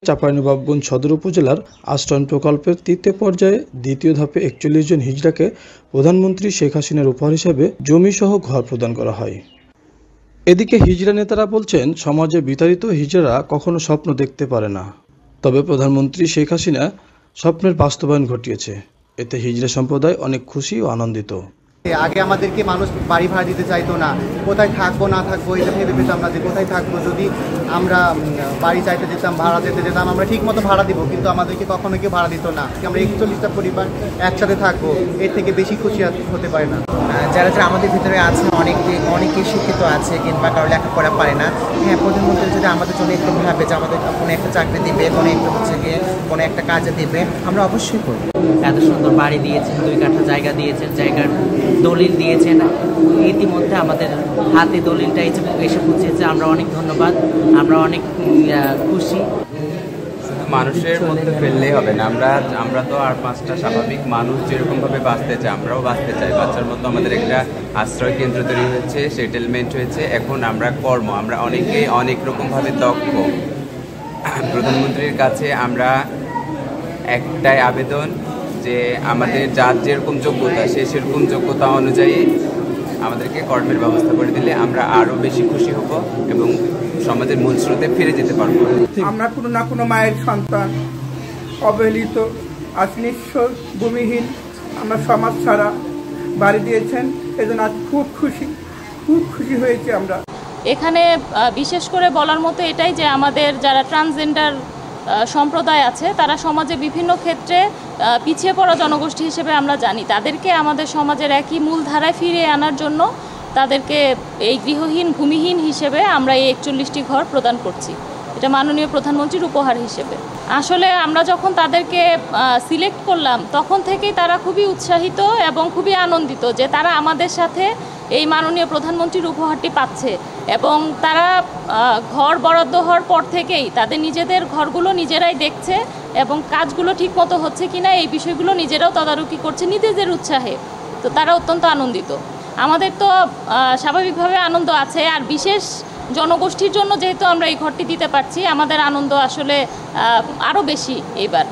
চাঁপাইনবাবগঞ্জ সদর উপজেলার আশ্রয়ণ প্রকল্পের তৃতীয় পর্যায়ে দ্বিতীয় ধাপে ৪১ জন হিজড়াকে প্রধানমন্ত্রী শেখ হাসিনার উপহার হিসেবে জমিসহ ঘর প্রদান করা হয়। এদিকে হিজড়া নেতারা বলছেন, সমাজে বিতাড়িত হিজড়ারা কখনো স্বপ্ন দেখতে পারে না, তবে প্রধানমন্ত্রী শেখ হাসিনা স্বপ্নের বাস্তবায়ন ঘটিয়েছে। এতে হিজড়া সম্প্রদায় অনেক খুশি ও আনন্দিত। আগে আমাদেরকে মানুষ বাড়ি ভাড়া দিতে চাইতো না, কোথায় থাকবো না থাকবো এটা ভেবে পেতাম না যে কোথায় থাকবো। যদি আমরা বাড়ি চাইতে যেতাম, ভাড়া যেতে যেতাম, আমরা ঠিক মতো ভাড়া দিব, কিন্তু আমাদেরকে কখনো কেউ ভাড়া দিত না। আমরা ৪১টা পরিবার একসাথে থাকবো, এর থেকে বেশি খুশি হতে পারে না। যারা যারা আমাদের ভিতরে আছে, অনেকে শিক্ষিত আছে কিংবা কারো লেখাপড়া পারে না, হ্যাঁ, প্রধানমন্ত্রী যদি আমাদের জন্য একটু ভাবে যে আমাদের কোনো একটা চাকরি দিবে, কোনো একটা হচ্ছে গিয়ে কোনো একটা কাজে দিবে, আমরা অবশ্যই করবো। এত সুন্দর বাড়ি দিয়েছেন, 2 কাঠা জায়গা দিয়েছেন, জায়গার দলিল দিয়েছেন, ইতিমধ্যে আমাদের হাতে দলিলটা এসে পৌঁছেছে। আমরা অনেক ধন্যবাদ, আমরা অনেক খুশি। শুধু মানুষের মধ্যে ফেললেই হবে না, আমরা তো আর 5টা স্বাভাবিক মানুষ যেরকমভাবে বাঁচতে চাই আমরাও বাঁচতে চাই। বাচ্চার মতো আমাদের একটা আশ্রয় কেন্দ্র তৈরি হয়েছে, সেটেলমেন্ট হয়েছে। এখন আমরা আমরা অনেকে অনেক রকমভাবে দক্ষ। প্রধানমন্ত্রীর কাছে আমরা একটাই আবেদন যে আমাদের যার যেরকম যোগ্যতা, সেরকম যোগ্যতা অনুযায়ী আমাদেরকে কর্মের ব্যবস্থা করে দিলে আমরা আরও বেশি খুশি হব এবং সমাজের মূল স্রোতে ফিরে যেতে পারবো। আমরা কোনো না কোনো মায়ের সন্তান, অবহেলিত, আজ নিঃস্ব, ভূমিহীন, আমরা সমাজ ছাড়া বাড়ি দিয়েছেন, এজন্য আজ খুব খুশি হয়েছে আমরা। এখানে বিশেষ করে বলার মতো এটাই যে আমাদের যারা ট্রান্সজেন্ডার সম্প্রদায় আছে, তারা সমাজে বিভিন্ন ক্ষেত্রে পিছিয়ে পড়া জনগোষ্ঠী হিসেবে আমরা জানি। তাদেরকে আমাদের সমাজের একই মূল ধারায় ফিরিয়ে আনার জন্য তাদেরকে এই গৃহহীন, ভূমিহীন হিসেবে আমরা এই ৪১টি ঘর প্রদান করছি। এটা মাননীয় প্রধানমন্ত্রীর উপহার হিসেবে। আসলে আমরা যখন তাদেরকে সিলেক্ট করলাম, তখন থেকেই তারা খুবই উৎসাহিত এবং খুবই আনন্দিত যে তারা আমাদের সাথে এই মাননীয় প্রধানমন্ত্রীর উপহারটি পাচ্ছে। এবং তারা ঘর বরাদ্দ হওয়ার পর থেকেই তাদের নিজেদের ঘরগুলো নিজেরাই দেখছে এবং কাজগুলো ঠিকমতো হচ্ছে কিনা এই বিষয়গুলো নিজেরাও তদারকি করছে নিজেদের উৎসাহে। তো তারা অত্যন্ত আনন্দিত। আমাদের তো স্বাভাবিকভাবে আনন্দ আছে, আর বিশেষ জনগোষ্ঠীর জন্য যেহেতু আমরা এই ঘরটি দিতে পারছি, আমাদের আনন্দ আসলে আরও বেশি এবার।